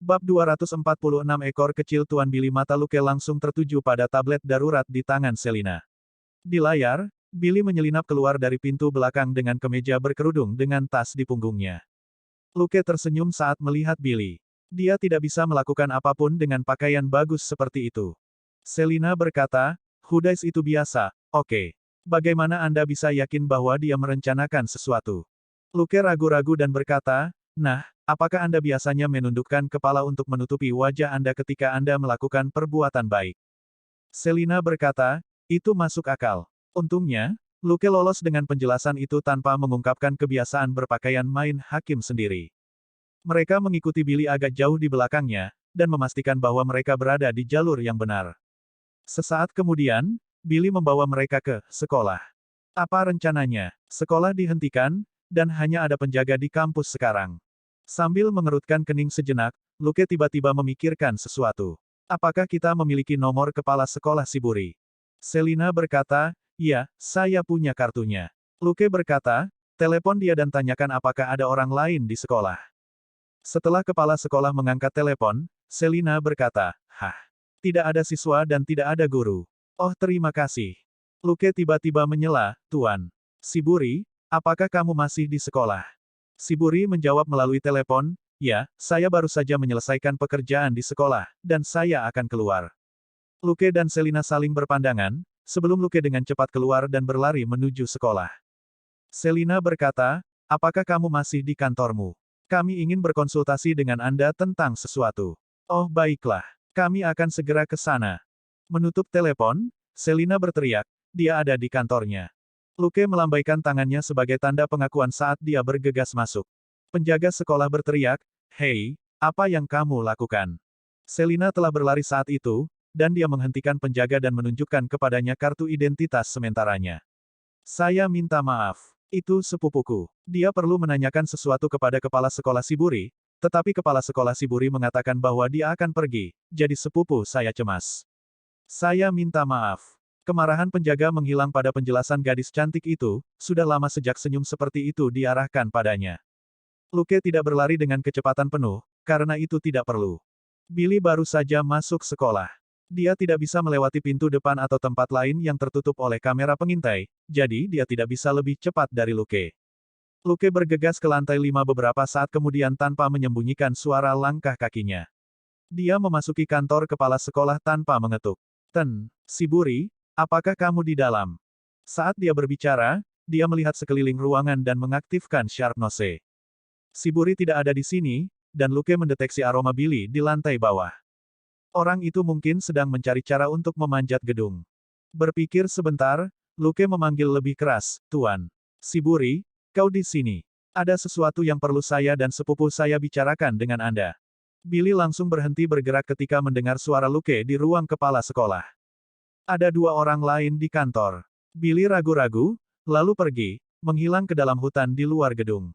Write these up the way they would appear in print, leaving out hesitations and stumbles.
Bab 246 ekor kecil Tuan Billy. Mata Luke langsung tertuju pada tablet darurat di tangan Selina. Di layar, Billy menyelinap keluar dari pintu belakang dengan kemeja berkerudung dengan tas di punggungnya. Luke tersenyum saat melihat Billy. Dia tidak bisa melakukan apapun dengan pakaian bagus seperti itu. Selina berkata, "Hudais itu biasa, oke. Bagaimana Anda bisa yakin bahwa dia merencanakan sesuatu?" Luke ragu-ragu dan berkata, "Nah, apakah Anda biasanya menundukkan kepala untuk menutupi wajah Anda ketika Anda melakukan perbuatan baik?" Selina berkata, "Itu masuk akal." Untungnya, Luke lolos dengan penjelasan itu tanpa mengungkapkan kebiasaan berpakaian main hakim sendiri. Mereka mengikuti Billy agak jauh di belakangnya, dan memastikan bahwa mereka berada di jalur yang benar. Sesaat kemudian, Billy membawa mereka ke sekolah. Apa rencananya? Sekolah dihentikan, dan hanya ada penjaga di kampus sekarang. Sambil mengerutkan kening sejenak, Luke tiba-tiba memikirkan sesuatu. Apakah kita memiliki nomor kepala sekolah Shiburi? Selina berkata, "Ya, saya punya kartunya." Luke berkata, "Telepon dia dan tanyakan apakah ada orang lain di sekolah." Setelah kepala sekolah mengangkat telepon, Selina berkata, "Hah? Tidak ada siswa dan tidak ada guru. Oh, terima kasih." Luke tiba-tiba menyela, "Tuan Shiburi, apakah kamu masih di sekolah?" Shiburi menjawab melalui telepon, "Ya, saya baru saja menyelesaikan pekerjaan di sekolah, dan saya akan keluar." Luke dan Selina saling berpandangan, sebelum Luke dengan cepat keluar dan berlari menuju sekolah. Selina berkata, "Apakah kamu masih di kantormu? Kami ingin berkonsultasi dengan Anda tentang sesuatu." "Oh baiklah, kami akan segera ke sana." Menutup telepon, Selina berteriak, "Dia ada di kantornya." Luke melambaikan tangannya sebagai tanda pengakuan saat dia bergegas masuk. Penjaga sekolah berteriak, "Hei, apa yang kamu lakukan?" Selina telah berlari saat itu, dan dia menghentikan penjaga dan menunjukkan kepadanya kartu identitas sementaranya. "Saya minta maaf. Itu sepupuku. Dia perlu menanyakan sesuatu kepada kepala sekolah Shiburi, tetapi kepala sekolah Shiburi mengatakan bahwa dia akan pergi, jadi sepupu saya cemas. Saya minta maaf." Kemarahan penjaga menghilang pada penjelasan gadis cantik itu, sudah lama sejak senyum seperti itu diarahkan padanya. Luke tidak berlari dengan kecepatan penuh, karena itu tidak perlu. Billy baru saja masuk sekolah. Dia tidak bisa melewati pintu depan atau tempat lain yang tertutup oleh kamera pengintai, jadi dia tidak bisa lebih cepat dari Luke. Luke bergegas ke lantai 5 beberapa saat kemudian tanpa menyembunyikan suara langkah kakinya. Dia memasuki kantor kepala sekolah tanpa mengetuk. Shiburi, apakah kamu di dalam?" Saat dia berbicara, dia melihat sekeliling ruangan dan mengaktifkan Sharp Nose. Shiburi tidak ada di sini, dan Luke mendeteksi aroma Billy di lantai bawah. Orang itu mungkin sedang mencari cara untuk memanjat gedung. Berpikir sebentar, Luke memanggil lebih keras, "Tuan Shiburi, kau di sini. Ada sesuatu yang perlu saya dan sepupu saya bicarakan dengan Anda." Billy langsung berhenti bergerak ketika mendengar suara Luke di ruang kepala sekolah. Ada dua orang lain di kantor. Billy ragu-ragu, lalu pergi, menghilang ke dalam hutan di luar gedung.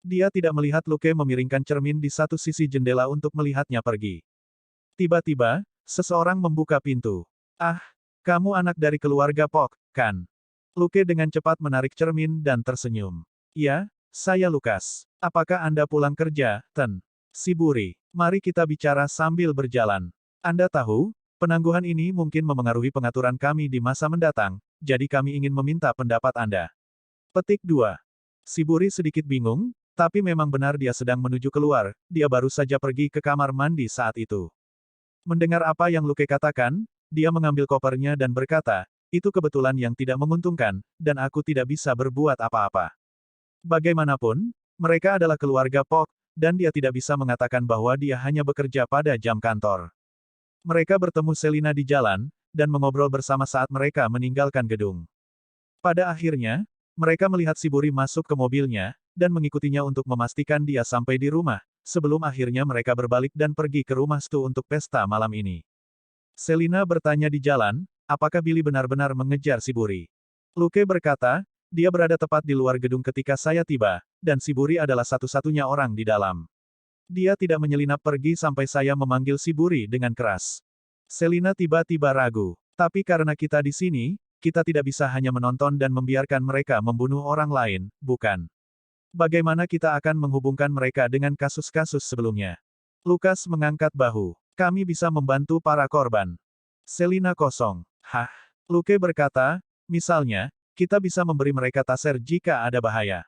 Dia tidak melihat Luke memiringkan cermin di satu sisi jendela untuk melihatnya pergi. Tiba-tiba, seseorang membuka pintu. "Ah, kamu anak dari keluarga Pok, kan?" Luke dengan cepat menarik cermin dan tersenyum. "Ya, saya Lukas. Apakah Anda pulang kerja, Shiburi? Mari kita bicara sambil berjalan. Anda tahu, penangguhan ini mungkin memengaruhi pengaturan kami di masa mendatang, jadi kami ingin meminta pendapat Anda." Petik 2. Shiburi sedikit bingung, tapi memang benar dia sedang menuju keluar, dia baru saja pergi ke kamar mandi saat itu. Mendengar apa yang Luke katakan, dia mengambil kopernya dan berkata, "Itu kebetulan yang tidak menguntungkan, dan aku tidak bisa berbuat apa-apa. Bagaimanapun, mereka adalah keluarga Pok, dan dia tidak bisa mengatakan bahwa dia hanya bekerja pada jam kantor." Mereka bertemu Selina di jalan, dan mengobrol bersama saat mereka meninggalkan gedung. Pada akhirnya, mereka melihat Shiburi masuk ke mobilnya, dan mengikutinya untuk memastikan dia sampai di rumah, sebelum akhirnya mereka berbalik dan pergi ke rumah Stu untuk pesta malam ini. Selina bertanya di jalan, apakah Billy benar-benar mengejar Shiburi. Luke berkata, "Dia berada tepat di luar gedung ketika saya tiba, dan Shiburi adalah satu-satunya orang di dalam. Dia tidak menyelinap pergi sampai saya memanggil Shiburi dengan keras." Selina tiba-tiba ragu. "Tapi karena kita di sini, kita tidak bisa hanya menonton dan membiarkan mereka membunuh orang lain, bukan? Bagaimana kita akan menghubungkan mereka dengan kasus-kasus sebelumnya?" Lukas mengangkat bahu. Kami bisa membantu para korban. Selina kosong. Hah? Luke berkata, misalnya, kita bisa memberi mereka taser jika ada bahaya.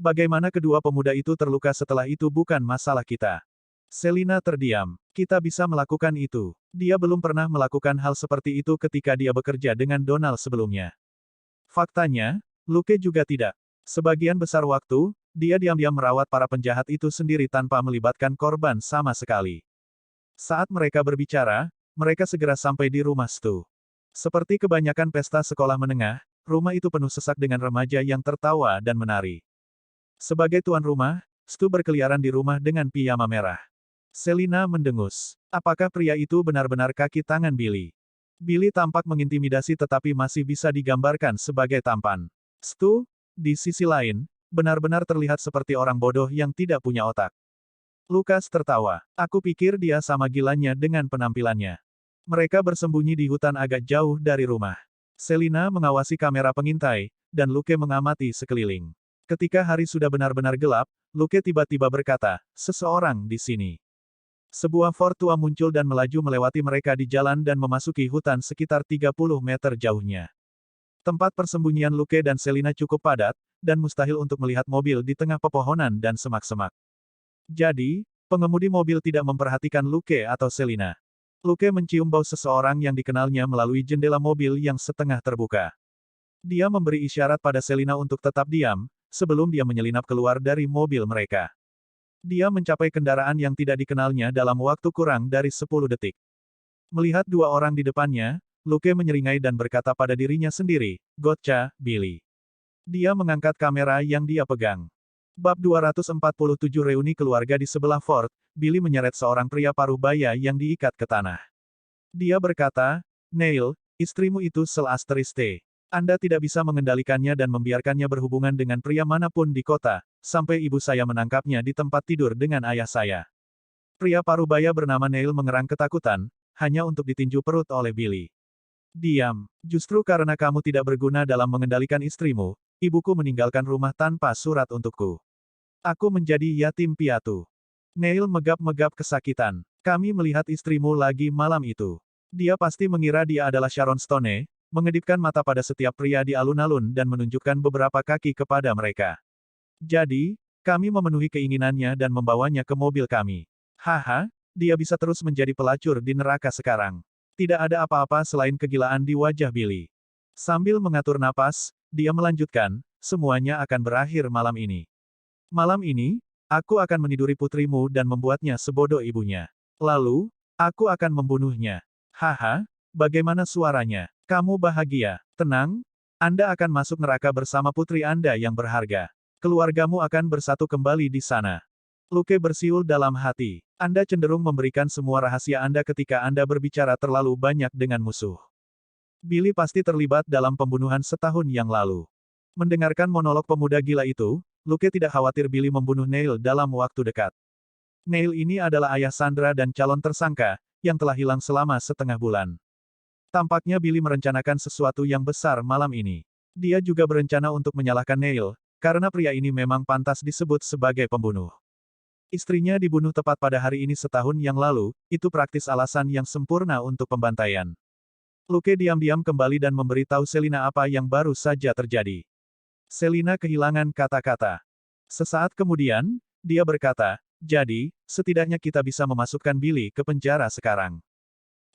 Bagaimana kedua pemuda itu terluka setelah itu bukan masalah kita. Selina terdiam. Kita bisa melakukan itu. Dia belum pernah melakukan hal seperti itu ketika dia bekerja dengan Donald sebelumnya. Faktanya, Luke juga tidak. Sebagian besar waktu, dia diam-diam merawat para penjahat itu sendiri tanpa melibatkan korban sama sekali. Saat mereka berbicara, mereka segera sampai di rumah Stu. Seperti kebanyakan pesta sekolah menengah, rumah itu penuh sesak dengan remaja yang tertawa dan menari. Sebagai tuan rumah, Stu berkeliaran di rumah dengan piyama merah. Selina mendengus. Apakah pria itu benar-benar kaki tangan Billy? Billy tampak mengintimidasi tetapi masih bisa digambarkan sebagai tampan. Stu, di sisi lain, benar-benar terlihat seperti orang bodoh yang tidak punya otak. Lukas tertawa. Aku pikir dia sama gilanya dengan penampilannya. Mereka bersembunyi di hutan agak jauh dari rumah. Selina mengawasi kamera pengintai, dan Luke mengamati sekeliling. Ketika hari sudah benar-benar gelap, Luke tiba-tiba berkata, seseorang di sini. Sebuah Ford tua muncul dan melaju melewati mereka di jalan dan memasuki hutan sekitar 30 meter jauhnya. Tempat persembunyian Luke dan Selina cukup padat, dan mustahil untuk melihat mobil di tengah pepohonan dan semak-semak. Jadi, pengemudi mobil tidak memperhatikan Luke atau Selina. Luke mencium bau seseorang yang dikenalnya melalui jendela mobil yang setengah terbuka. Dia memberi isyarat pada Selina untuk tetap diam, sebelum dia menyelinap keluar dari mobil mereka. Dia mencapai kendaraan yang tidak dikenalnya dalam waktu kurang dari 10 detik. Melihat dua orang di depannya, Luke menyeringai dan berkata pada dirinya sendiri, "Gotcha, Billy." Dia mengangkat kamera yang dia pegang. Bab 247 Reuni keluarga di sebelah Fort, Billy menyeret seorang pria paruh baya yang diikat ke tanah. Dia berkata, Neil, istrimu itu Selasteriste. Anda tidak bisa mengendalikannya dan membiarkannya berhubungan dengan pria manapun di kota, sampai ibu saya menangkapnya di tempat tidur dengan ayah saya. Pria paruh baya bernama Neil mengerang ketakutan, hanya untuk ditinju perut oleh Billy. Diam, justru karena kamu tidak berguna dalam mengendalikan istrimu, ibuku meninggalkan rumah tanpa surat untukku. Aku menjadi yatim piatu. Neil megap-megap kesakitan. Kami melihat istrimu lagi malam itu. Dia pasti mengira dia adalah Sharon Stone, mengedipkan mata pada setiap pria di alun-alun dan menunjukkan beberapa kaki kepada mereka. Jadi, kami memenuhi keinginannya dan membawanya ke mobil kami. Haha, dia bisa terus menjadi pelacur di neraka sekarang. Tidak ada apa-apa selain kegilaan di wajah Billy. Sambil mengatur napas, dia melanjutkan, semuanya akan berakhir malam ini. Malam ini, aku akan meniduri putrimu dan membuatnya sebodoh ibunya. Lalu, aku akan membunuhnya. Haha, bagaimana suaranya? Kamu bahagia, tenang? Anda akan masuk neraka bersama putri Anda yang berharga. Keluargamu akan bersatu kembali di sana. Luke bersiul dalam hati. Anda cenderung memberikan semua rahasia Anda ketika Anda berbicara terlalu banyak dengan musuh. Billy pasti terlibat dalam pembunuhan setahun yang lalu. Mendengarkan monolog pemuda gila itu, Luke tidak khawatir Billy membunuh Neil dalam waktu dekat. Neil ini adalah ayah Sandra dan calon tersangka, yang telah hilang selama setengah bulan. Tampaknya Billy merencanakan sesuatu yang besar malam ini. Dia juga berencana untuk menyalahkan Neil, karena pria ini memang pantas disebut sebagai pembunuh. Istrinya dibunuh tepat pada hari ini setahun yang lalu, itu praktis alasan yang sempurna untuk pembantaian. Luke diam-diam kembali dan memberitahu Selina apa yang baru saja terjadi. Selina kehilangan kata-kata. Sesaat kemudian, dia berkata, jadi, setidaknya kita bisa memasukkan Billy ke penjara sekarang.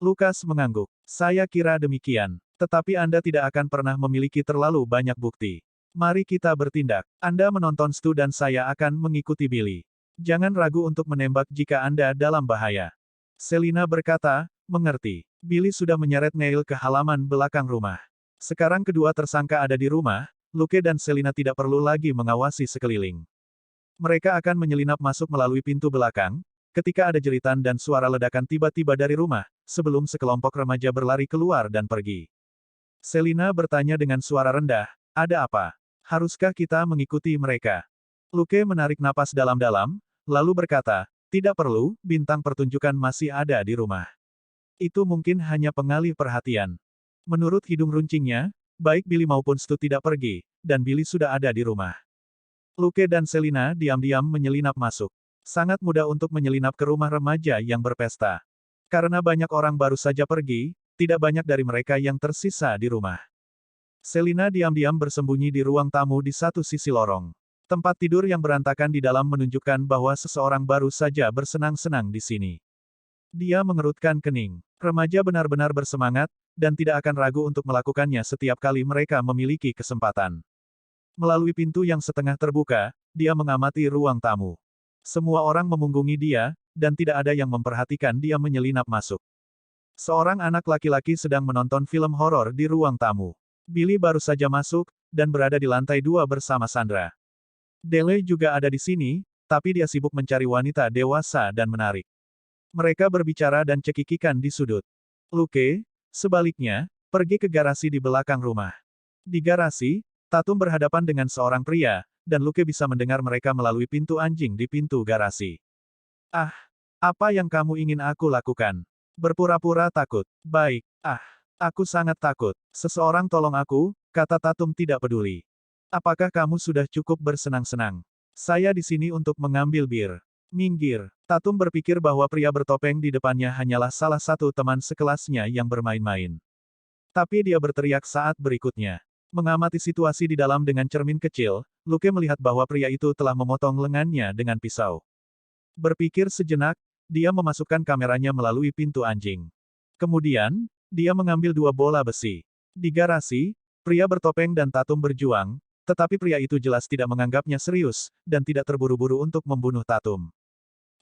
Lukas mengangguk. Saya kira demikian. Tetapi Anda tidak akan pernah memiliki terlalu banyak bukti. Mari kita bertindak. Anda menonton Stu dan saya akan mengikuti Billy. Jangan ragu untuk menembak jika Anda dalam bahaya. Selina berkata, mengerti. Billy sudah menyeret Neil ke halaman belakang rumah. Sekarang kedua tersangka ada di rumah, Luke dan Selina tidak perlu lagi mengawasi sekeliling. Mereka akan menyelinap masuk melalui pintu belakang, ketika ada jeritan dan suara ledakan tiba-tiba dari rumah, sebelum sekelompok remaja berlari keluar dan pergi. Selina bertanya dengan suara rendah, ada apa? Haruskah kita mengikuti mereka? Luke menarik napas dalam-dalam, lalu berkata, tidak perlu, bintang pertunjukan masih ada di rumah. Itu mungkin hanya pengalih perhatian. Menurut hidung runcingnya, baik Billy maupun Stu tidak pergi, dan Billy sudah ada di rumah. Luke dan Selina diam-diam menyelinap masuk. Sangat mudah untuk menyelinap ke rumah remaja yang berpesta. Karena banyak orang baru saja pergi, tidak banyak dari mereka yang tersisa di rumah. Selina diam-diam bersembunyi di ruang tamu di satu sisi lorong. Tempat tidur yang berantakan di dalam menunjukkan bahwa seseorang baru saja bersenang-senang di sini. Dia mengerutkan kening. Remaja benar-benar bersemangat, dan tidak akan ragu untuk melakukannya setiap kali mereka memiliki kesempatan. Melalui pintu yang setengah terbuka, dia mengamati ruang tamu. Semua orang memunggungi dia, dan tidak ada yang memperhatikan dia menyelinap masuk. Seorang anak laki-laki sedang menonton film horor di ruang tamu. Billy baru saja masuk, dan berada di lantai 2 bersama Sandra. Dele juga ada di sini, tapi dia sibuk mencari wanita dewasa dan menarik. Mereka berbicara dan cekikikan di sudut. Luke, sebaliknya, pergi ke garasi di belakang rumah. Di garasi, Tatum berhadapan dengan seorang pria, dan Luke bisa mendengar mereka melalui pintu anjing di pintu garasi. Ah, apa yang kamu ingin aku lakukan? Berpura-pura takut. Baik, aku sangat takut. Seseorang tolong aku, kata Tatum tidak peduli. Apakah kamu sudah cukup bersenang-senang? Saya di sini untuk mengambil bir. Minggir. Tatum berpikir bahwa pria bertopeng di depannya hanyalah salah satu teman sekelasnya yang bermain-main. Tapi dia berteriak saat berikutnya. Mengamati situasi di dalam dengan cermin kecil, Luke melihat bahwa pria itu telah memotong lengannya dengan pisau. Berpikir sejenak, dia memasukkan kameranya melalui pintu anjing. Kemudian, dia mengambil 2 bola besi. Di garasi, pria bertopeng dan Tatum berjuang, tetapi pria itu jelas tidak menganggapnya serius, dan tidak terburu-buru untuk membunuh Tatum.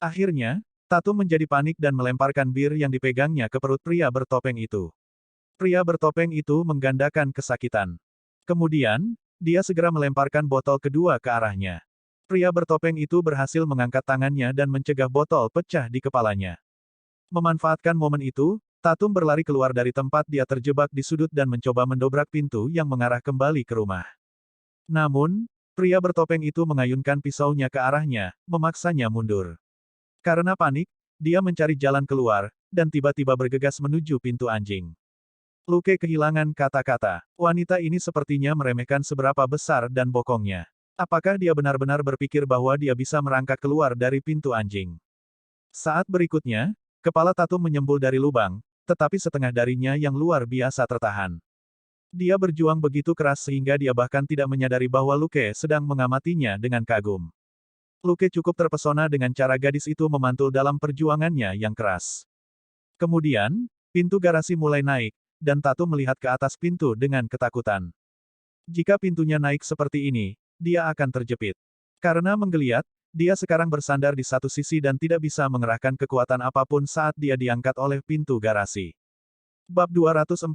Akhirnya, Tatum menjadi panik dan melemparkan bir yang dipegangnya ke perut pria bertopeng itu. Pria bertopeng itu menggandakan kesakitan. Kemudian, dia segera melemparkan botol kedua ke arahnya. Pria bertopeng itu berhasil mengangkat tangannya dan mencegah botol pecah di kepalanya. Memanfaatkan momen itu, Tatum berlari keluar dari tempat dia terjebak di sudut dan mencoba mendobrak pintu yang mengarah kembali ke rumah. Namun, pria bertopeng itu mengayunkan pisaunya ke arahnya, memaksanya mundur. Karena panik, dia mencari jalan keluar, dan tiba-tiba bergegas menuju pintu anjing. Luke kehilangan kata-kata. Wanita ini sepertinya meremehkan seberapa besar dan bokongnya. Apakah dia benar-benar berpikir bahwa dia bisa merangkak keluar dari pintu anjing? Saat berikutnya, kepala Tatum menyembul dari lubang, tetapi setengah darinya yang luar biasa tertahan. Dia berjuang begitu keras sehingga dia bahkan tidak menyadari bahwa Luke sedang mengamatinya dengan kagum. Luke cukup terpesona dengan cara gadis itu memantul dalam perjuangannya yang keras. Kemudian, pintu garasi mulai naik, dan Tatum melihat ke atas pintu dengan ketakutan. Jika pintunya naik seperti ini, dia akan terjepit. Karena menggeliat, dia sekarang bersandar di satu sisi dan tidak bisa mengerahkan kekuatan apapun saat dia diangkat oleh pintu garasi. Bab 248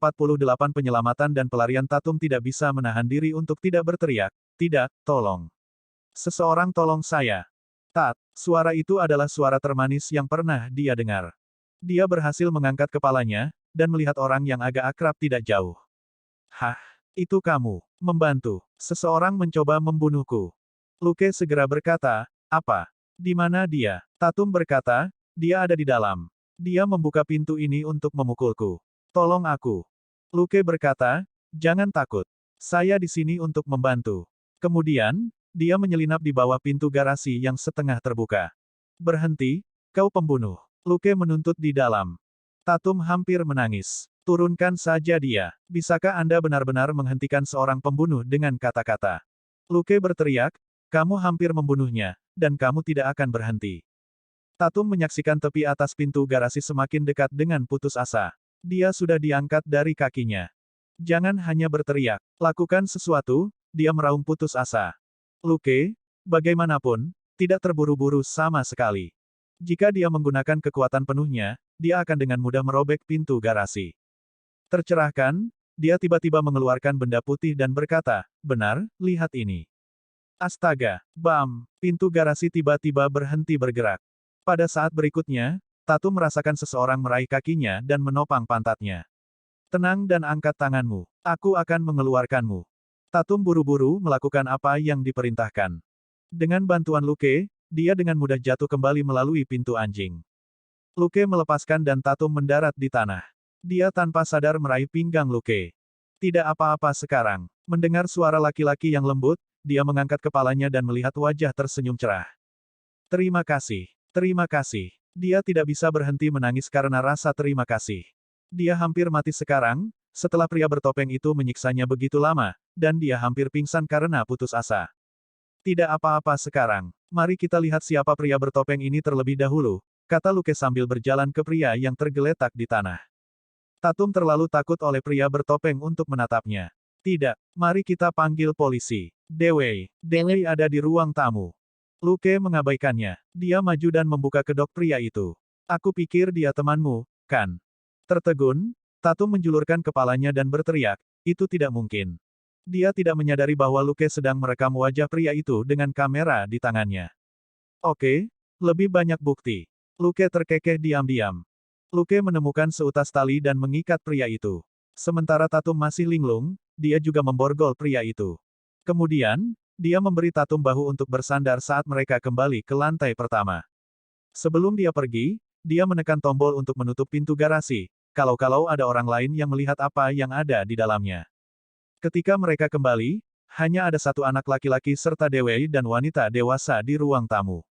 Penyelamatan dan pelarian. Tatum tidak bisa menahan diri untuk tidak berteriak, "Tidak, tolong. Seseorang tolong saya." Tat, suara itu adalah suara termanis yang pernah dia dengar. Dia berhasil mengangkat kepalanya, dan melihat orang yang agak akrab tidak jauh. "Hah, itu kamu. Membantu. Seseorang mencoba membunuhku." Luke segera berkata, "Apa? Di mana dia?" Tatum berkata, "Dia ada di dalam. Dia membuka pintu ini untuk memukulku. Tolong aku." Luke berkata, "Jangan takut. Saya di sini untuk membantu." Kemudian, dia menyelinap di bawah pintu garasi yang setengah terbuka. "Berhenti, kau pembunuh." Luke menuntut di dalam. Tatum hampir menangis. "Turunkan saja dia. Bisakah Anda benar-benar menghentikan seorang pembunuh dengan kata-kata?" Luke berteriak, "Kamu hampir membunuhnya, dan kamu tidak akan berhenti." Tatum menyaksikan tepi atas pintu garasi semakin dekat dengan putus asa. Dia sudah diangkat dari kakinya. "Jangan hanya berteriak. Lakukan sesuatu," dia meraung putus asa. Luke, bagaimanapun, tidak terburu-buru sama sekali. Jika dia menggunakan kekuatan penuhnya, dia akan dengan mudah merobek pintu garasi. Tercerahkan, dia tiba-tiba mengeluarkan benda putih dan berkata, "Benar, lihat ini." Astaga, bam! Pintu garasi tiba-tiba berhenti bergerak. Pada saat berikutnya, Tatum merasakan seseorang meraih kakinya dan menopang pantatnya. "Tenang dan angkat tanganmu. Aku akan mengeluarkanmu." Tatum buru-buru melakukan apa yang diperintahkan. Dengan bantuan Luke, dia dengan mudah jatuh kembali melalui pintu anjing. Luke melepaskan dan Tatum mendarat di tanah. Dia tanpa sadar meraih pinggang Luke. "Tidak apa-apa sekarang." Mendengar suara laki-laki yang lembut, dia mengangkat kepalanya dan melihat wajah tersenyum cerah. Terima kasih. Terima kasih. Dia tidak bisa berhenti menangis karena rasa terima kasih. Dia hampir mati sekarang, setelah pria bertopeng itu menyiksanya begitu lama, dan dia hampir pingsan karena putus asa. Tidak apa-apa sekarang. Mari kita lihat siapa pria bertopeng ini terlebih dahulu, kata Luke sambil berjalan ke pria yang tergeletak di tanah. Tatum terlalu takut oleh pria bertopeng untuk menatapnya. Tidak, mari kita panggil polisi. Dewey ada di ruang tamu. Luke mengabaikannya. Dia maju dan membuka kedok pria itu. Aku pikir dia temanmu, kan? Tertegun, Tatum menjulurkan kepalanya dan berteriak, itu tidak mungkin. Dia tidak menyadari bahwa Luke sedang merekam wajah pria itu dengan kamera di tangannya. Oke, lebih banyak bukti. Luke terkekeh diam-diam. Luke menemukan seutas tali dan mengikat pria itu. Sementara Tatum masih linglung, dia juga memborgol pria itu. Kemudian, dia memberi Tatum bahu untuk bersandar saat mereka kembali ke lantai pertama. Sebelum dia pergi, dia menekan tombol untuk menutup pintu garasi, kalau-kalau ada orang lain yang melihat apa yang ada di dalamnya. Ketika mereka kembali, hanya ada satu anak laki-laki serta Dewey dan wanita dewasa di ruang tamu.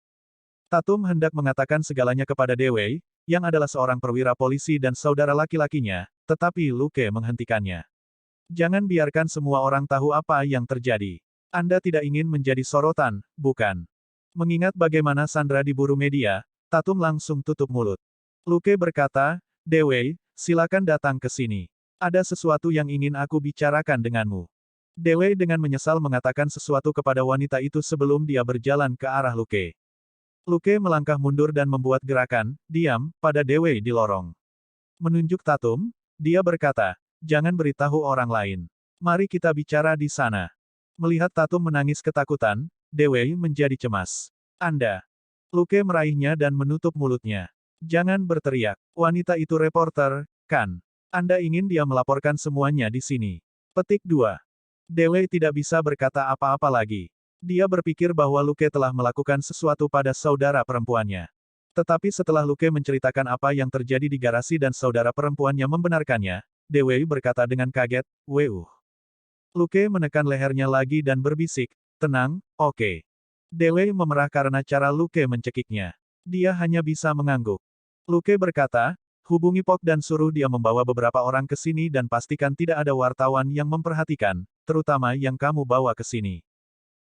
Tatum hendak mengatakan segalanya kepada Dewey, yang adalah seorang perwira polisi dan saudara laki-lakinya, tetapi Luke menghentikannya. Jangan biarkan semua orang tahu apa yang terjadi. Anda tidak ingin menjadi sorotan, bukan? Mengingat bagaimana Sandra diburu media, Tatum langsung tutup mulut. Luke berkata, Dewey, silakan datang ke sini. Ada sesuatu yang ingin aku bicarakan denganmu. Dewey dengan menyesal mengatakan sesuatu kepada wanita itu sebelum dia berjalan ke arah Luke. Luke melangkah mundur dan membuat gerakan, diam, pada Dewey di lorong. Menunjuk Tatum, dia berkata, jangan beritahu orang lain. Mari kita bicara di sana. Melihat Tatum menangis ketakutan, Dewey menjadi cemas. Anda. Luke meraihnya dan menutup mulutnya. Jangan berteriak. Wanita itu reporter, kan? Anda ingin dia melaporkan semuanya di sini. Petik 2. Dewey tidak bisa berkata apa-apa lagi. Dia berpikir bahwa Luke telah melakukan sesuatu pada saudara perempuannya. Tetapi setelah Luke menceritakan apa yang terjadi di garasi dan saudara perempuannya membenarkannya, Dewey berkata dengan kaget, Luke menekan lehernya lagi dan berbisik, tenang, oke. Dewey memerah karena cara Luke mencekiknya. Dia hanya bisa mengangguk. Luke berkata, hubungi Pok dan suruh dia membawa beberapa orang ke sini dan pastikan tidak ada wartawan yang memperhatikan, terutama yang kamu bawa ke sini.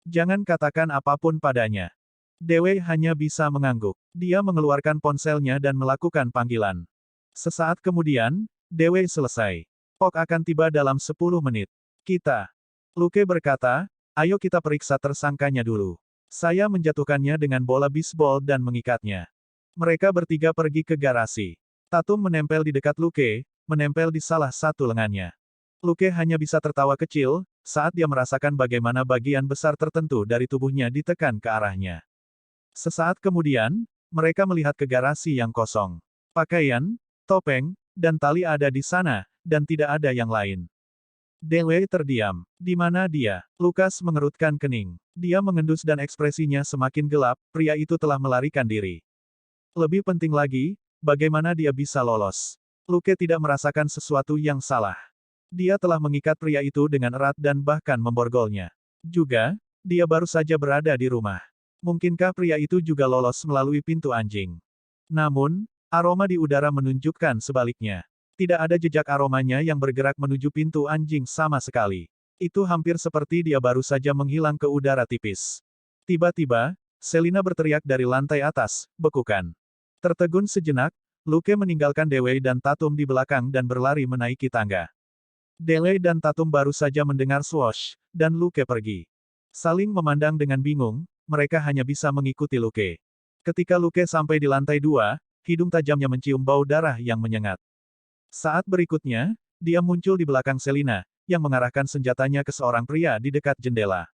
Jangan katakan apapun padanya. Dewey hanya bisa mengangguk. Dia mengeluarkan ponselnya dan melakukan panggilan. Sesaat kemudian, Dewey selesai. Pok akan tiba dalam 10 menit. Kita. Luke berkata, ayo kita periksa tersangkanya dulu. Saya menjatuhkannya dengan bola bisbol dan mengikatnya. Mereka bertiga pergi ke garasi. Tatum menempel di dekat Luke, menempel di salah satu lengannya. Luke hanya bisa tertawa kecil, saat dia merasakan bagaimana bagian besar tertentu dari tubuhnya ditekan ke arahnya. Sesaat kemudian, mereka melihat ke garasi yang kosong. Pakaian, topeng, dan tali ada di sana, dan tidak ada yang lain. Dewey terdiam. Di mana dia? Lukas mengerutkan kening. Dia mengendus dan ekspresinya semakin gelap, pria itu telah melarikan diri. Lebih penting lagi, bagaimana dia bisa lolos? Luke tidak merasakan sesuatu yang salah. Dia telah mengikat pria itu dengan erat dan bahkan memborgolnya. Juga, dia baru saja berada di rumah. Mungkinkah pria itu juga lolos melalui pintu anjing? Namun, aroma di udara menunjukkan sebaliknya. Tidak ada jejak aromanya yang bergerak menuju pintu anjing sama sekali. Itu hampir seperti dia baru saja menghilang ke udara tipis. Tiba-tiba, Selina berteriak dari lantai atas, bekukan. Tertegun sejenak, Luke meninggalkan Dewey dan Tatum di belakang dan berlari menaiki tangga. Dewey dan Tatum baru saja mendengar swoosh, dan Luke pergi. Saling memandang dengan bingung, mereka hanya bisa mengikuti Luke. Ketika Luke sampai di lantai 2, hidung tajamnya mencium bau darah yang menyengat. Saat berikutnya, dia muncul di belakang Selina, yang mengarahkan senjatanya ke seorang pria di dekat jendela.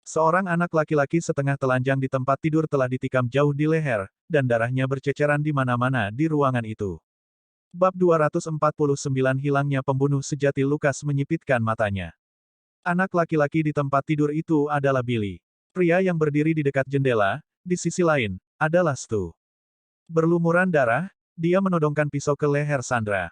Seorang anak laki-laki setengah telanjang di tempat tidur telah ditikam jauh di leher, dan darahnya berceceran di mana-mana di ruangan itu. Bab 249 Hilangnya pembunuh sejati. Lukas menyipitkan matanya. Anak laki-laki di tempat tidur itu adalah Billy. Pria yang berdiri di dekat jendela, di sisi lain, adalah Stu. Berlumuran darah, dia menodongkan pisau ke leher Sandra.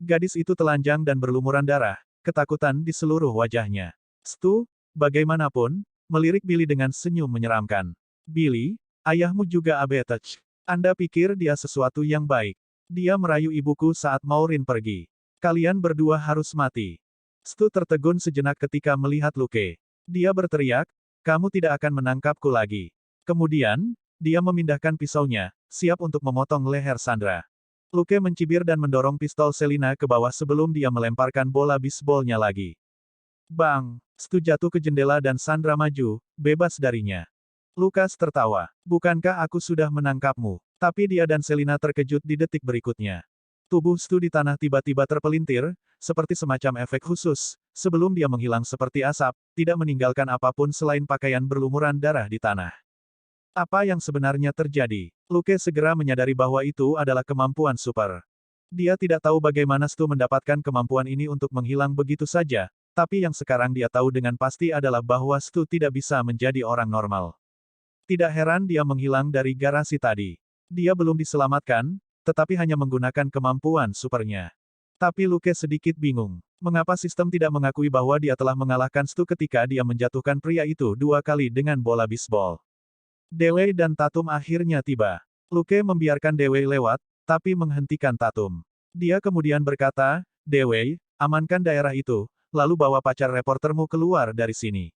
Gadis itu telanjang dan berlumuran darah, ketakutan di seluruh wajahnya. Stu, bagaimanapun, melirik Billy dengan senyum menyeramkan. Billy, Ayahmu juga abetes. Anda pikir dia sesuatu yang baik. Dia merayu ibuku saat Maureen pergi. Kalian berdua harus mati. Stu tertegun sejenak ketika melihat Luke. Dia berteriak, kamu tidak akan menangkapku lagi. Kemudian, dia memindahkan pisaunya, siap untuk memotong leher Sandra. Luke mencibir dan mendorong pistol Selina ke bawah sebelum dia melemparkan bola bisbolnya lagi. Bang! Stu jatuh ke jendela dan Sandra maju, bebas darinya. Lukas tertawa. Bukankah aku sudah menangkapmu? Tapi dia dan Selina terkejut di detik berikutnya. Tubuh Stu di tanah tiba-tiba terpelintir, seperti semacam efek khusus, sebelum dia menghilang seperti asap, tidak meninggalkan apapun selain pakaian berlumuran darah di tanah. Apa yang sebenarnya terjadi? Luke segera menyadari bahwa itu adalah kemampuan super. Dia tidak tahu bagaimana Stu mendapatkan kemampuan ini untuk menghilang begitu saja, tapi yang sekarang dia tahu dengan pasti adalah bahwa Stu tidak bisa menjadi orang normal. Tidak heran dia menghilang dari garasi tadi. Dia belum diselamatkan, tetapi hanya menggunakan kemampuan supernya. Tapi Luke sedikit bingung. Mengapa sistem tidak mengakui bahwa dia telah mengalahkan Stu ketika dia menjatuhkan pria itu 2 kali dengan bola bisbol. Dewey dan Tatum akhirnya tiba. Luke membiarkan Dewey lewat, tapi menghentikan Tatum. Dia kemudian berkata, Dewey, amankan daerah itu, lalu bawa pacar reportermu keluar dari sini.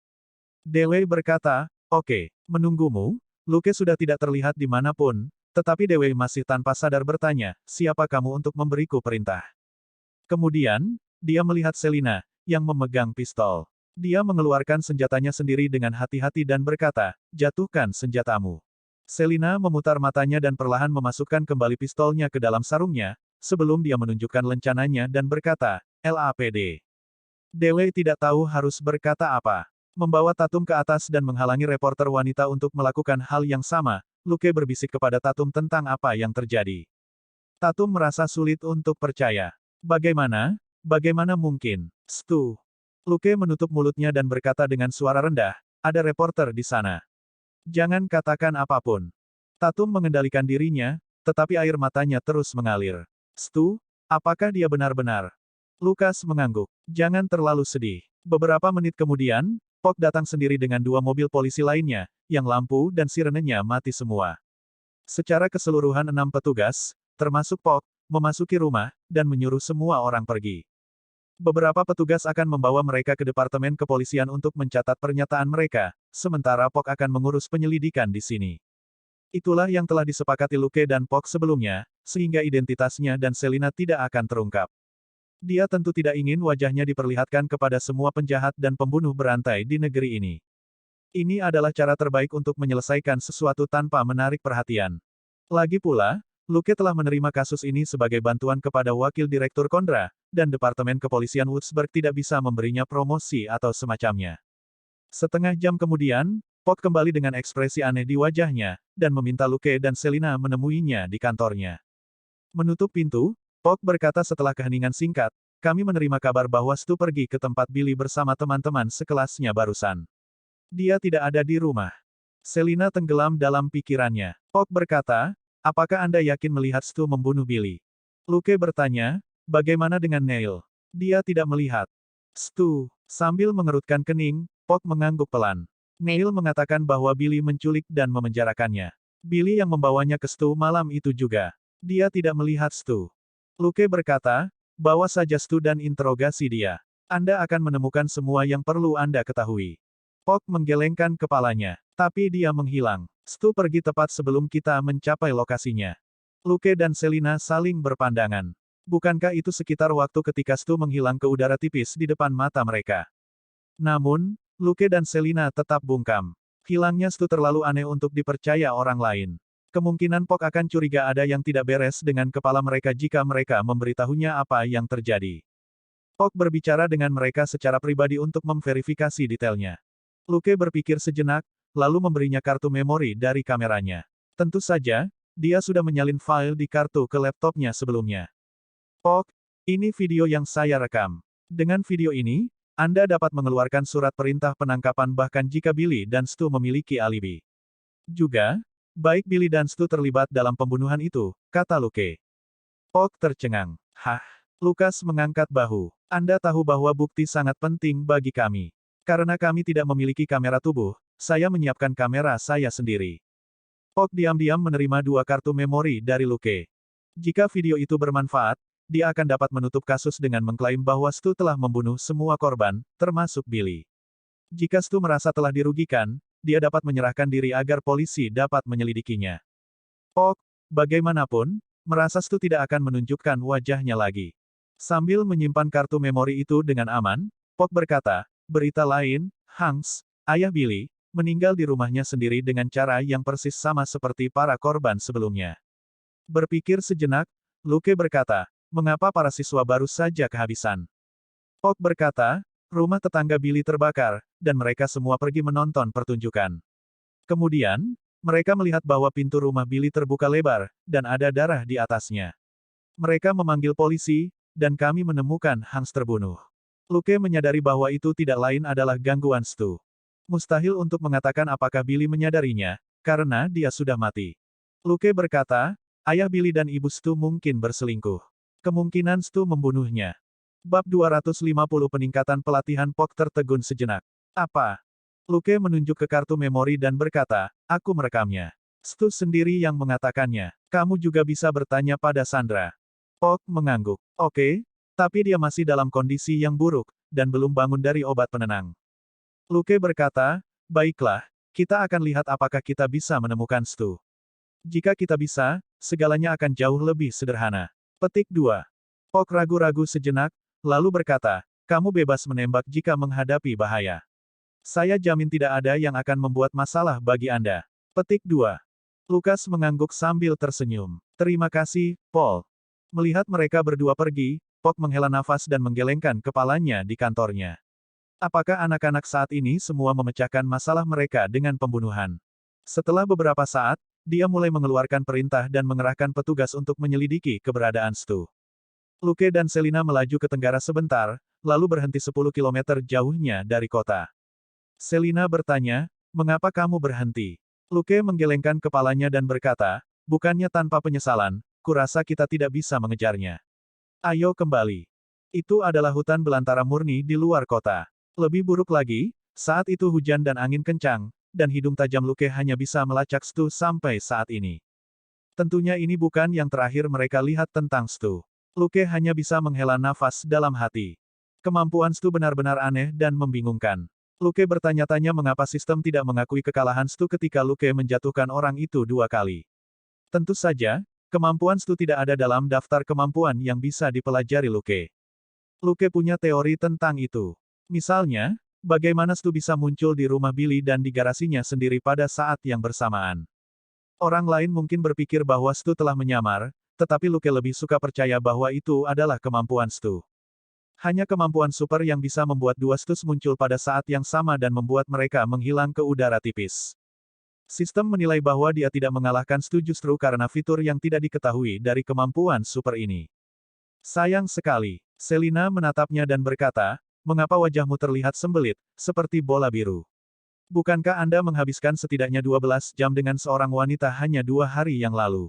Dewey berkata, oke. Menunggumu, Luke sudah tidak terlihat dimanapun, tetapi Dewey masih tanpa sadar bertanya, siapa kamu untuk memberiku perintah? Kemudian, dia melihat Selina, yang memegang pistol. Dia mengeluarkan senjatanya sendiri dengan hati-hati dan berkata, jatuhkan senjatamu. Selina memutar matanya dan perlahan memasukkan kembali pistolnya ke dalam sarungnya, sebelum dia menunjukkan lencananya dan berkata, LAPD. Dewey tidak tahu harus berkata apa. Membawa Tatum ke atas dan menghalangi reporter wanita untuk melakukan hal yang sama, Luke berbisik kepada Tatum tentang apa yang terjadi. Tatum merasa sulit untuk percaya. Bagaimana? Bagaimana mungkin? Stu. Luke menutup mulutnya dan berkata dengan suara rendah, ada reporter di sana. Jangan katakan apapun. Tatum mengendalikan dirinya, tetapi air matanya terus mengalir. Stu, apakah dia benar-benar? Lukas mengangguk. Jangan terlalu sedih. Beberapa menit kemudian, Pok datang sendiri dengan 2 mobil polisi lainnya, yang lampu dan sirenenya mati semua. Secara keseluruhan 6 petugas, termasuk Pok, memasuki rumah, dan menyuruh semua orang pergi. Beberapa petugas akan membawa mereka ke departemen kepolisian untuk mencatat pernyataan mereka, sementara Pok akan mengurus penyelidikan di sini. Itulah yang telah disepakati Luke dan Pok sebelumnya, sehingga identitasnya dan Selina tidak akan terungkap. Dia tentu tidak ingin wajahnya diperlihatkan kepada semua penjahat dan pembunuh berantai di negeri ini. Ini adalah cara terbaik untuk menyelesaikan sesuatu tanpa menarik perhatian. Lagi pula, Luke telah menerima kasus ini sebagai bantuan kepada Wakil Direktur Kondra, dan Departemen Kepolisian Woodsburg tidak bisa memberinya promosi atau semacamnya. Setengah jam kemudian, Pok kembali dengan ekspresi aneh di wajahnya, dan meminta Luke dan Selina menemuinya di kantornya. Menutup pintu, Pok berkata setelah keheningan singkat, kami menerima kabar bahwa Stu pergi ke tempat Billy bersama teman-teman sekelasnya barusan. Dia tidak ada di rumah. Selina tenggelam dalam pikirannya. Pok berkata, apakah Anda yakin melihat Stu membunuh Billy? Luke bertanya, bagaimana dengan Neil? Dia tidak melihat. Stu, sambil mengerutkan kening, Pok mengangguk pelan. Neil mengatakan bahwa Billy menculik dan memenjarakannya. Billy yang membawanya ke Stu malam itu juga. Dia tidak melihat Stu. Luke berkata, bawa saja Stu dan interogasi dia. Anda akan menemukan semua yang perlu Anda ketahui. Pok menggelengkan kepalanya. Tapi dia menghilang. Stu pergi tepat sebelum kita mencapai lokasinya. Luke dan Selina saling berpandangan. Bukankah itu sekitar waktu ketika Stu menghilang ke udara tipis di depan mata mereka? Namun, Luke dan Selina tetap bungkam. Hilangnya Stu terlalu aneh untuk dipercaya orang lain. Kemungkinan Pok akan curiga ada yang tidak beres dengan kepala mereka jika mereka memberitahunya apa yang terjadi. Pok berbicara dengan mereka secara pribadi untuk memverifikasi detailnya. Luke berpikir sejenak, lalu memberinya kartu memori dari kameranya. Tentu saja, dia sudah menyalin file di kartu ke laptopnya sebelumnya. Pok, ini video yang saya rekam. Dengan video ini, Anda dapat mengeluarkan surat perintah penangkapan bahkan jika Billy dan Stu memiliki alibi. Juga, baik Billy dan Stu terlibat dalam pembunuhan itu, kata Luke. Pok tercengang. Hah? Lukas mengangkat bahu. Anda tahu bahwa bukti sangat penting bagi kami. Karena kami tidak memiliki kamera tubuh, saya menyiapkan kamera saya sendiri. Ok diam-diam menerima dua kartu memori dari Luke. Jika video itu bermanfaat, dia akan dapat menutup kasus dengan mengklaim bahwa Stu telah membunuh semua korban, termasuk Billy. Jika Stu merasa telah dirugikan, dia dapat menyerahkan diri agar polisi dapat menyelidikinya. Ok, bagaimanapun, merasa Stu tidak akan menunjukkan wajahnya lagi. Sambil menyimpan kartu memori itu dengan aman, Pok berkata, berita lain, Hanks, ayah Billy, meninggal di rumahnya sendiri dengan cara yang persis sama seperti para korban sebelumnya. Berpikir sejenak, Luke berkata, mengapa para siswa baru saja kehabisan? Pok berkata, rumah tetangga Billy terbakar, dan mereka semua pergi menonton pertunjukan. Kemudian, mereka melihat bahwa pintu rumah Billy terbuka lebar, dan ada darah di atasnya. Mereka memanggil polisi, dan kami menemukan Hanks terbunuh. Luke menyadari bahwa itu tidak lain adalah gangguan Stu. Mustahil untuk mengatakan apakah Billy menyadarinya, karena dia sudah mati. Luke berkata, ayah Billy dan ibu Stu mungkin berselingkuh. Kemungkinan Stu membunuhnya. Bab 250 Peningkatan pelatihan Pok tertegun sejenak. Apa? Luke menunjuk ke kartu memori dan berkata, aku merekamnya. Stu sendiri yang mengatakannya. Kamu juga bisa bertanya pada Sandra. Pok mengangguk. Oke, tapi dia masih dalam kondisi yang buruk, dan belum bangun dari obat penenang. Luke berkata, baiklah, kita akan lihat apakah kita bisa menemukan Stu. Jika kita bisa, segalanya akan jauh lebih sederhana. Petik 2. Pok ragu-ragu sejenak, lalu berkata, kamu bebas menembak jika menghadapi bahaya. Saya jamin tidak ada yang akan membuat masalah bagi Anda. Petik 2. Lukas mengangguk sambil tersenyum. Terima kasih, Paul. Melihat mereka berdua pergi, Pok menghela nafas dan menggelengkan kepalanya di kantornya. Apakah anak-anak saat ini semua memecahkan masalah mereka dengan pembunuhan? Setelah beberapa saat, dia mulai mengeluarkan perintah dan mengerahkan petugas untuk menyelidiki keberadaan Stu. Luke dan Selina melaju ke tenggara sebentar, lalu berhenti 10 km jauhnya dari kota. Selina bertanya, mengapa kamu berhenti? Luke menggelengkan kepalanya dan berkata, bukannya tanpa penyesalan, kurasa kita tidak bisa mengejarnya. Ayo kembali. Itu adalah hutan belantara murni di luar kota. Lebih buruk lagi, saat itu hujan dan angin kencang, dan hidung tajam Luke hanya bisa melacak Stu sampai saat ini. Tentunya ini bukan yang terakhir mereka lihat tentang Stu. Luke hanya bisa menghela nafas dalam hati. Kemampuan Stu benar-benar aneh dan membingungkan. Luke bertanya-tanya mengapa sistem tidak mengakui kekalahan Stu ketika Luke menjatuhkan orang itu 2 kali. Tentu saja, kemampuan Stu tidak ada dalam daftar kemampuan yang bisa dipelajari Luke. Luke punya teori tentang itu. Misalnya, bagaimana Stu bisa muncul di rumah Billy dan di garasinya sendiri pada saat yang bersamaan. Orang lain mungkin berpikir bahwa Stu telah menyamar, tetapi Luke lebih suka percaya bahwa itu adalah kemampuan Stu. Hanya kemampuan super yang bisa membuat dua Stus muncul pada saat yang sama dan membuat mereka menghilang ke udara tipis. Sistem menilai bahwa dia tidak mengalahkan Stu justru karena fitur yang tidak diketahui dari kemampuan super ini. Sayang sekali. Selina menatapnya dan berkata, mengapa wajahmu terlihat sembelit, seperti bola biru? Bukankah Anda menghabiskan setidaknya 12 jam dengan seorang wanita hanya 2 hari yang lalu?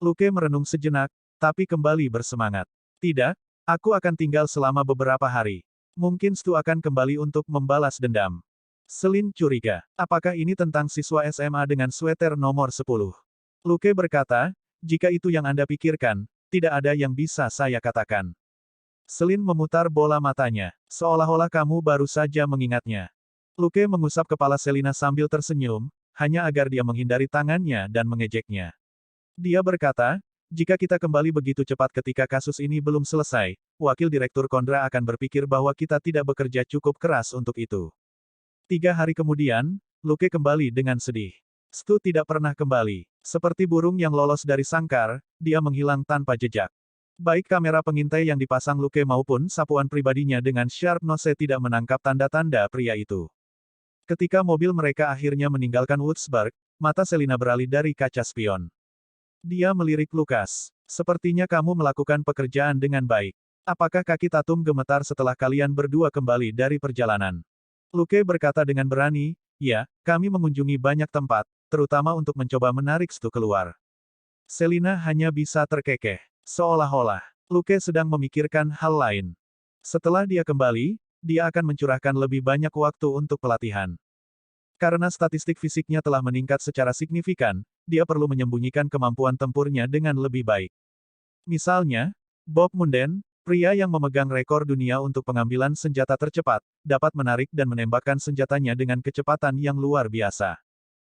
Luke merenung sejenak, tapi kembali bersemangat. Tidak, aku akan tinggal selama beberapa hari. Mungkin Stu akan kembali untuk membalas dendam. Selin curiga. Apakah ini tentang siswa SMA dengan sweater nomor 10? Luke berkata, jika itu yang Anda pikirkan, tidak ada yang bisa saya katakan. Selin memutar bola matanya, seolah-olah kamu baru saja mengingatnya. Luke mengusap kepala Selina sambil tersenyum, hanya agar dia menghindari tangannya dan mengejeknya. Dia berkata, jika kita kembali begitu cepat ketika kasus ini belum selesai, Wakil Direktur Kondra akan berpikir bahwa kita tidak bekerja cukup keras untuk itu. 3 hari kemudian, Luke kembali dengan sedih. Stu tidak pernah kembali. Seperti burung yang lolos dari sangkar, dia menghilang tanpa jejak. Baik kamera pengintai yang dipasang Luke maupun sapuan pribadinya dengan sharp nose tidak menangkap tanda-tanda pria itu. Ketika mobil mereka akhirnya meninggalkan Woodsburg, mata Selina beralih dari kaca spion. Dia melirik Lukas. Sepertinya kamu melakukan pekerjaan dengan baik. Apakah kaki Tatum gemetar setelah kalian berdua kembali dari perjalanan? Luke berkata dengan berani, ya, kami mengunjungi banyak tempat, terutama untuk mencoba menarik Stu keluar. Selina hanya bisa terkekeh. Seolah-olah, Luke sedang memikirkan hal lain. Setelah dia kembali, dia akan mencurahkan lebih banyak waktu untuk pelatihan. Karena statistik fisiknya telah meningkat secara signifikan, dia perlu menyembunyikan kemampuan tempurnya dengan lebih baik. Misalnya, Bob Munden, pria yang memegang rekor dunia untuk pengambilan senjata tercepat, dapat menarik dan menembakkan senjatanya dengan kecepatan yang luar biasa.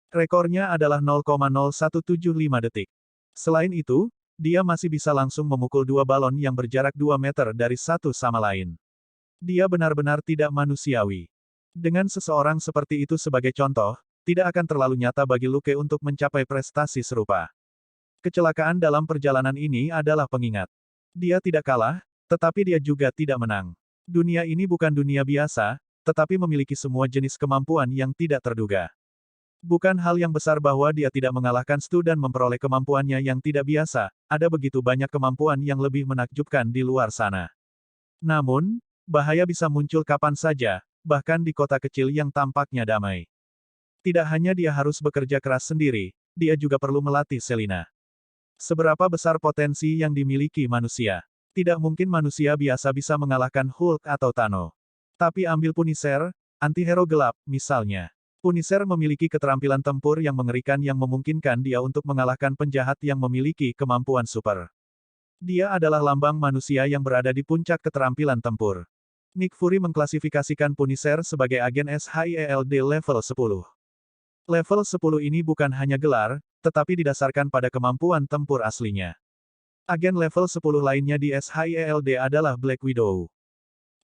Rekornya adalah 0,0175 detik. Selain itu, dia masih bisa langsung memukul dua balon yang berjarak 2 meter dari satu sama lain. Dia benar-benar tidak manusiawi. Dengan seseorang seperti itu sebagai contoh, tidak akan terlalu nyata bagi Luke untuk mencapai prestasi serupa. Kecelakaan dalam perjalanan ini adalah pengingat. Dia tidak kalah, tetapi dia juga tidak menang. Dunia ini bukan dunia biasa, tetapi memiliki semua jenis kemampuan yang tidak terduga. Bukan hal yang besar bahwa dia tidak mengalahkan Stu dan memperoleh kemampuannya yang tidak biasa, ada begitu banyak kemampuan yang lebih menakjubkan di luar sana. Namun, bahaya bisa muncul kapan saja, bahkan di kota kecil yang tampaknya damai. Tidak hanya dia harus bekerja keras sendiri, dia juga perlu melatih Selina. Seberapa besar potensi yang dimiliki manusia? Tidak mungkin manusia biasa bisa mengalahkan Hulk atau Thanos. Tapi ambil Punisher, antihero gelap, misalnya. Punisher memiliki keterampilan tempur yang mengerikan yang memungkinkan dia untuk mengalahkan penjahat yang memiliki kemampuan super. Dia adalah lambang manusia yang berada di puncak keterampilan tempur. Nick Fury mengklasifikasikan Punisher sebagai agen SHIELD level 10. Level 10 ini bukan hanya gelar, tetapi didasarkan pada kemampuan tempur aslinya. Agen level 10 lainnya di SHIELD adalah Black Widow.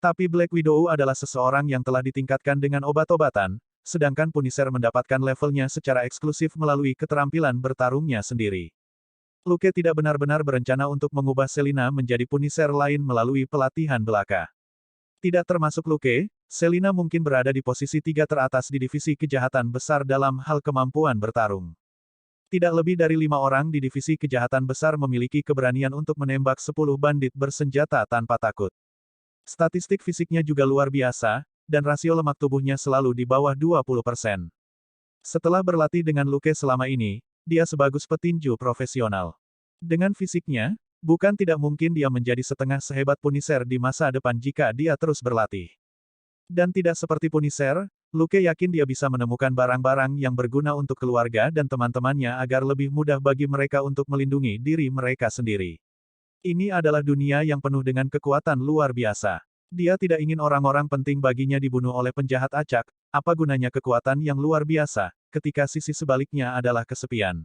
Tapi Black Widow adalah seseorang yang telah ditingkatkan dengan obat-obatan, sedangkan Punisher mendapatkan levelnya secara eksklusif melalui keterampilan bertarungnya sendiri. Luke tidak benar-benar berencana untuk mengubah Selina menjadi Punisher lain melalui pelatihan belaka. Tidak termasuk Luke, Selina mungkin berada di posisi 3 teratas di divisi kejahatan besar dalam hal kemampuan bertarung. Tidak lebih dari 5 orang di divisi kejahatan besar memiliki keberanian untuk menembak 10 bandit bersenjata tanpa takut. Statistik fisiknya juga luar biasa, dan rasio lemak tubuhnya selalu di bawah 20%. Setelah berlatih dengan Luke selama ini, dia sebagus petinju profesional. Dengan fisiknya, bukan tidak mungkin dia menjadi setengah sehebat Punisher di masa depan jika dia terus berlatih. Dan tidak seperti Punisher, Luke yakin dia bisa menemukan barang-barang yang berguna untuk keluarga dan teman-temannya agar lebih mudah bagi mereka untuk melindungi diri mereka sendiri. Ini adalah dunia yang penuh dengan kekuatan luar biasa. Dia tidak ingin orang-orang penting baginya dibunuh oleh penjahat acak, apa gunanya kekuatan yang luar biasa, ketika sisi sebaliknya adalah kesepian.